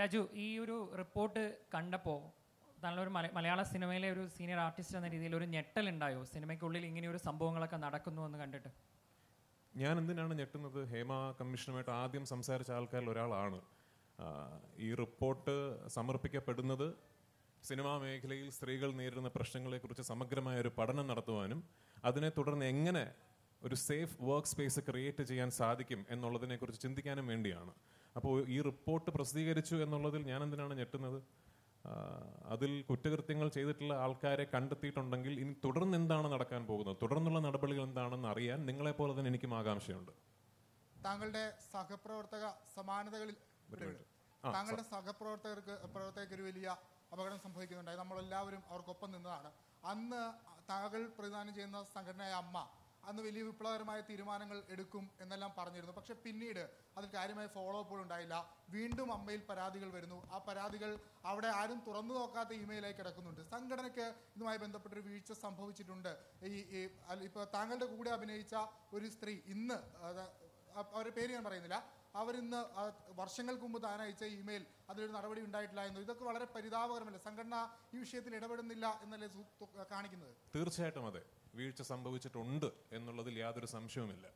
രാജു, ഈ ഒരു റിപ്പോർട്ട് കണ്ടപ്പോൾ താങ്കളൊരു മലയാള സിനിമയിലെ ഒരു സീനിയർ ആർട്ടിസ്റ്റ് എന്ന രീതിയിൽ ഒരു ഞെട്ടലുണ്ടായോ? സിനിമയ്ക്കുള്ളിൽ ഇങ്ങനെയൊരു സംഭവങ്ങളൊക്കെ നടക്കുന്നു എന്ന് കണ്ടിട്ട്. ഞാൻ എന്തിനാണ് ഞെട്ടുന്നത്? ഹേമ കമ്മീഷനുമായിട്ട് ആദ്യം സംസാരിച്ച ആൾക്കാരിൽ ഒരാളാണ്. ഈ റിപ്പോർട്ട് സമർപ്പിക്കപ്പെടുന്നത് സിനിമാ മേഖലയിൽ സ്ത്രീകൾ നേരിടുന്ന പ്രശ്നങ്ങളെക്കുറിച്ച് സമഗ്രമായ ഒരു പഠനം നടത്തുവാനും അതിനെ തുടർന്ന് എങ്ങനെ ഒരു സേഫ് വർക്ക് സ്പേസ് ക്രിയേറ്റ് ചെയ്യാൻ സാധിക്കും എന്നുള്ളതിനെക്കുറിച്ച് ചിന്തിക്കാനും വേണ്ടിയാണ്. അപ്പോൾ ഈ റിപ്പോർട്ട് പ്രസിദ്ധീകരിച്ചു എന്നുള്ളതിൽ ഞാൻ എന്തിനാണ് ഞെട്ടുന്നത്? അതിൽ കുറ്റകൃത്യങ്ങൾ ചെയ്തിട്ടുള്ള ആൾക്കാരെ കണ്ടെത്തിയിട്ടുണ്ടെങ്കിൽ ഇനി തുടർന്ന് എന്താണ് നടക്കാൻ പോകുന്നത്, തുടർന്നുള്ള നടപടികൾ എന്താണെന്ന് അറിയാൻ നിങ്ങളെപ്പോലെ തന്നെ എനിക്കും ആകാംക്ഷയുണ്ട്. താങ്കളുടെ സഹപ്രവർത്തക സമാനതകളിൽ താങ്കളുടെ പ്രവർത്തകർക്ക് ഒരു വലിയ അപകടം സംഭവിക്കുന്നുണ്ടായി. നമ്മളെല്ലാവരും അവർക്കൊപ്പം നിന്നതാണ്. അന്ന് താങ്കൾ പ്രതിദാനം ചെയ്യുന്ന സംഘടനയായ അമ്മ അന്ന് വലിയ വിപ്ലവകരമായ തീരുമാനങ്ങൾ എടുക്കും എന്നെല്ലാം പറഞ്ഞിരുന്നു. പക്ഷെ പിന്നീട് അതിൽ കാര്യമായ ഫോളോ അപ്പുകൾ ഉണ്ടായില്ല. വീണ്ടും അമ്മയിൽ പരാതികൾ വരുന്നു. ആ പരാതികൾ അവിടെ ആരും തുറന്നു നോക്കാത്ത ഇമെയിലായി കിടക്കുന്നുണ്ട്. സംഘടനയ്ക്ക് ഇതുമായി ബന്ധപ്പെട്ടൊരു വീഴ്ച സംഭവിച്ചിട്ടുണ്ട്. ഇപ്പോൾ താങ്കളുടെ കൂടെ അഭിനയിച്ച ഒരു സ്ത്രീ ഇന്ന്, അവരുടെ പേര് ഞാൻ പറയുന്നില്ല, അവരിന്ന് വർഷങ്ങൾക്ക് മുമ്പ് താൻ അയച്ച ഇമെയിൽ അതിലൊരു നടപടി ഉണ്ടായിട്ടില്ല എന്ന്. ഇതൊക്കെ വളരെ പരിതാപകരമല്ലേ? സംഘടന ഈ വിഷയത്തിൽ ഇടപെടുന്നില്ല എന്നല്ലേ കാണിക്കുന്നത്? തീർച്ചയായിട്ടും അതെ, വീഴ്ച സംഭവിച്ചിട്ടുണ്ട് എന്നുള്ളതിൽ യാതൊരു സംശയവുമില്ല.